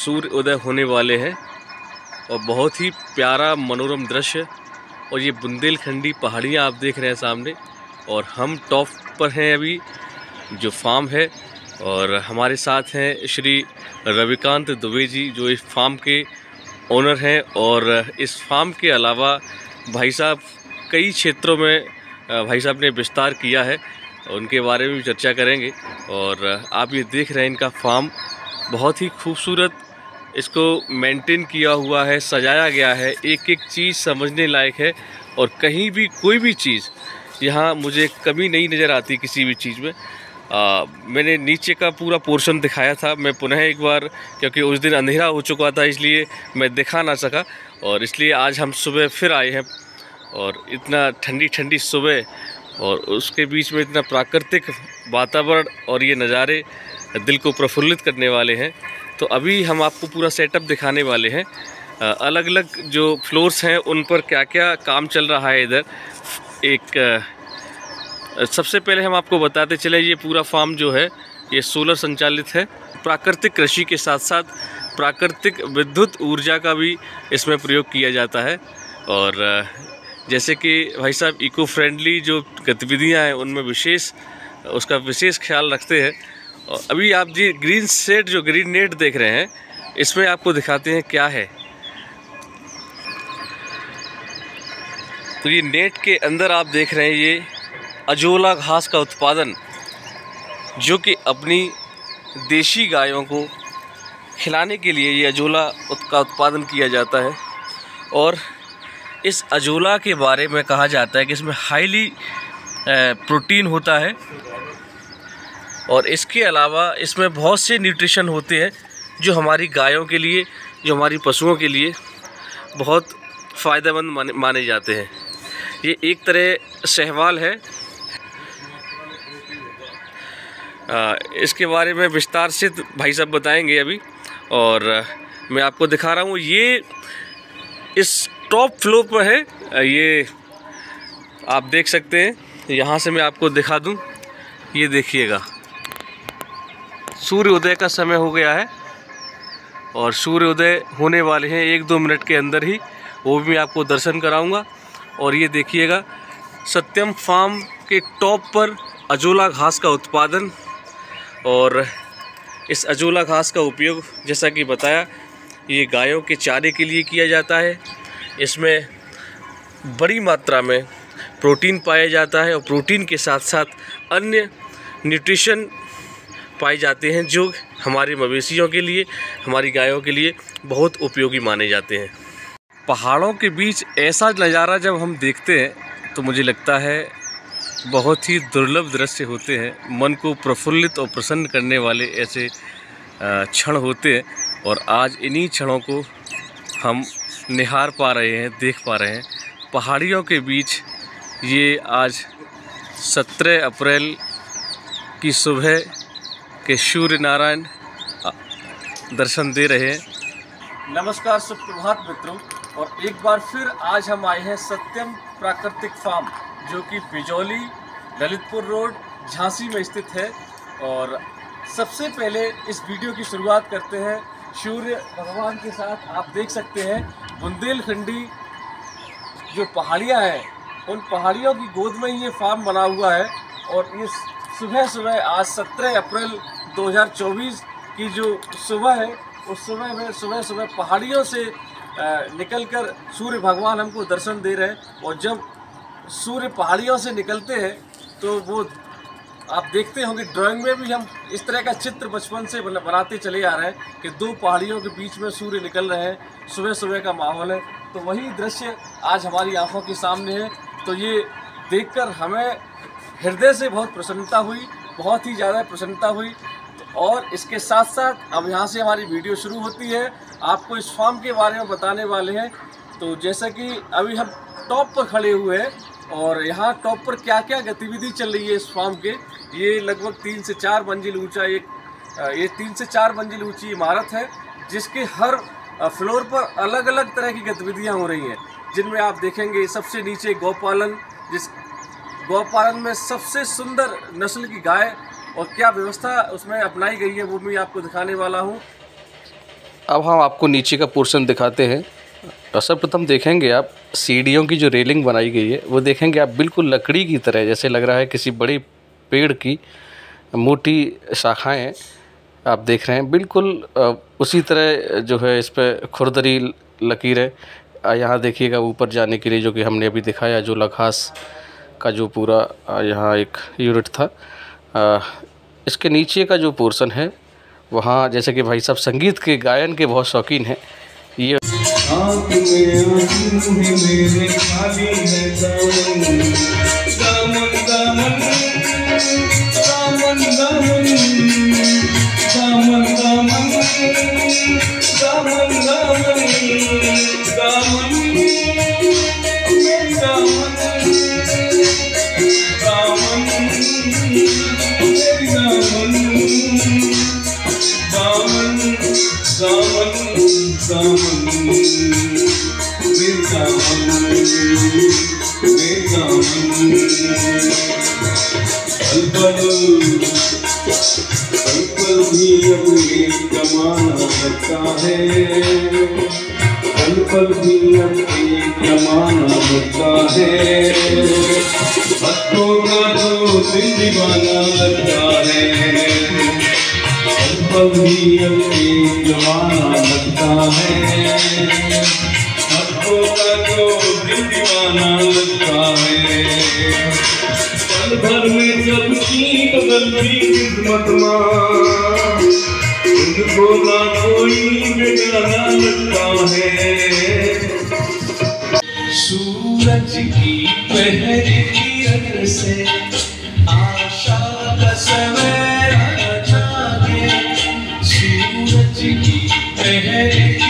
सूर्य उदय होने वाले हैं और बहुत ही प्यारा मनोरम दृश्य। और ये बुंदेलखंडी पहाड़ियाँ आप देख रहे हैं सामने, और हम टॉप पर हैं अभी जो फार्म है। और हमारे साथ हैं श्री रविकांत दुबे जी, जो इस फार्म के ओनर हैं। और इस फार्म के अलावा भाई साहब कई क्षेत्रों में भाई साहब ने विस्तार किया है, उनके बारे में भी चर्चा करेंगे। और आप ये देख रहे हैं इनका फार्म बहुत ही खूबसूरत, इसको मेंटेन किया हुआ है, सजाया गया है, एक एक चीज़ समझने लायक है। और कहीं भी कोई भी चीज़ यहाँ मुझे कमी नहीं नज़र आती किसी भी चीज़ में। मैंने नीचे का पूरा पोर्शन दिखाया था, मैं पुनः एक बार, क्योंकि उस दिन अंधेरा हो चुका था इसलिए मैं दिखा ना सका, और इसलिए आज हम सुबह फिर आए हैं। और इतना ठंडी ठंडी सुबह और उसके बीच में इतना प्राकृतिक वातावरण और ये नज़ारे दिल को प्रफुल्लित करने वाले हैं। तो अभी हम आपको पूरा सेटअप दिखाने वाले हैं, अलग अलग जो फ्लोर्स हैं उन पर क्या क्या काम चल रहा है इधर। सबसे पहले हम आपको बताते चले, ये पूरा फार्म जो है ये सोलर संचालित है। प्राकृतिक कृषि के साथ साथ प्राकृतिक विद्युत ऊर्जा का भी इसमें प्रयोग किया जाता है। और जैसे कि भाई साहब इको फ्रेंडली जो गतिविधियां हैं उनमें उसका विशेष ख्याल रखते हैं। और अभी आप जी ग्रीन शेड, जो ग्रीन नेट देख रहे हैं, इसमें आपको दिखाते हैं क्या है। तो ये नेट के अंदर आप देख रहे हैं ये अजोला घास का उत्पादन, जो कि अपनी देशी गायों को खिलाने के लिए ये अजोला का उत्पादन किया जाता है। और इस अजोला के बारे में कहा जाता है कि इसमें हाईली प्रोटीन होता है, और इसके अलावा इसमें बहुत से न्यूट्रिशन होते हैं जो हमारी गायों के लिए, जो हमारी पशुओं के लिए बहुत फ़ायदेमंद माने जाते हैं। ये एक तरह सहवाल है। इसके बारे में विस्तार से भाई साहब बताएंगे अभी। और मैं आपको दिखा रहा हूँ, ये इस टॉप फ्लोर पर है, ये आप देख सकते हैं। यहाँ से मैं आपको दिखा दूँ, ये देखिएगा सूर्य उदय का समय हो गया है और सूर्य उदय होने वाले हैं 1-2 मिनट के अंदर ही, वो भी मैं आपको दर्शन कराऊंगा। और ये देखिएगा सत्यम फार्म के टॉप पर अजोला घास का उत्पादन। और इस अजोला घास का उपयोग, जैसा कि बताया, ये गायों के चारे के लिए किया जाता है। इसमें बड़ी मात्रा में प्रोटीन पाया जाता है और प्रोटीन के साथ साथ अन्य न्यूट्रिशन पाए जाते हैं जो हमारे मवेशियों के लिए, हमारी गायों के लिए बहुत उपयोगी माने जाते हैं। पहाड़ों के बीच ऐसा नज़ारा जब हम देखते हैं तो मुझे लगता है बहुत ही दुर्लभ दृश्य होते हैं, मन को प्रफुल्लित और प्रसन्न करने वाले ऐसे क्षण होते हैं। और आज इन्हीं क्षणों को हम निहार पा रहे हैं, देख पा रहे हैं पहाड़ियों के बीच। ये आज 17 अप्रैल की सुबह के सूर्य नारायण दर्शन दे रहे हैं। नमस्कार, सुप्रभात मित्रों। और एक बार फिर आज हम आए हैं सत्यम प्राकृतिक फार्म, जो कि बिजौली ललितपुर रोड झांसी में स्थित है। और सबसे पहले इस वीडियो की शुरुआत करते हैं सूर्य भगवान के साथ। आप देख सकते हैं बुंदेलखंडी जो पहाड़ियाँ हैं, उन पहाड़ियों की गोद में ही ये फार्म बना हुआ है। और इस सुबह आज 17 अप्रैल 2024 की जो सुबह है, उस सुबह में सुबह पहाड़ियों से निकलकर सूर्य भगवान हमको दर्शन दे रहे हैं। और जब सूर्य पहाड़ियों से निकलते हैं तो वो आप देखते होंगे, ड्राइंग में भी हम इस तरह का चित्र बचपन से बनाते चले आ रहे हैं कि 2 पहाड़ियों के बीच में सूर्य निकल रहे हैं, सुबह का माहौल है। तो वही दृश्य आज हमारी आंखों के सामने है। तो ये देखकर हमें हृदय से बहुत प्रसन्नता हुई, बहुत ही ज़्यादा प्रसन्नता हुई। और इसके साथ साथ अब यहाँ से हमारी वीडियो शुरू होती है, आपको इस फार्म के बारे में बताने वाले हैं। तो जैसा कि अभी हम टॉप पर खड़े हुए हैं और यहाँ टॉप पर क्या क्या गतिविधि चल रही है इस फार्म के, ये लगभग 3 से 4 मंजिल ऊंचा ये 3 से 4 मंजिल ऊंची इमारत है, जिसके हर फ्लोर पर अलग अलग तरह की गतिविधियाँ हो रही हैं, जिनमें आप देखेंगे सबसे नीचे गौपालन, जिस गौपालन में सबसे सुंदर नस्ल की गाय और क्या व्यवस्था उसमें अपनाई गई है वो मैं आपको दिखाने वाला हूँ। अब हम आपको नीचे का पोर्शन दिखाते हैं। सर्वप्रथम देखेंगे आप सीढ़ियों की जो रेलिंग बनाई गई है वो देखेंगे आप, बिल्कुल लकड़ी की तरह, जैसे लग रहा है किसी बड़े पेड़ की मोटी शाखाएं आप देख रहे हैं। बिल्कुल उसी तरह जो है इस पर खुरदरी लकीर है। यहाँ देखिएगा ऊपर जाने के लिए, जो कि हमने अभी दिखाया, जो लखास का जो पूरा यहाँ एक यूनिट था। इसके नीचे का जो पोर्शन है वहाँ, जैसे कि भाई साहब संगीत के गायन के बहुत शौकीन हैं, ये पल भी अब एक जमाना लगता है, पल भी अब एक जमाना लगता है। भक्तों का तो दिल दीवाना लगता है, पल भी अब एक जमाना लगता है। भक्तों का तो दिल दीवाना लगता है। पल भर में सबकी बदलती किस्मत माँ, उनको ना कोई बेगाना लगता है। सूरज की पहली किरण से आशा का सवेरा जागे, सूरज की पहली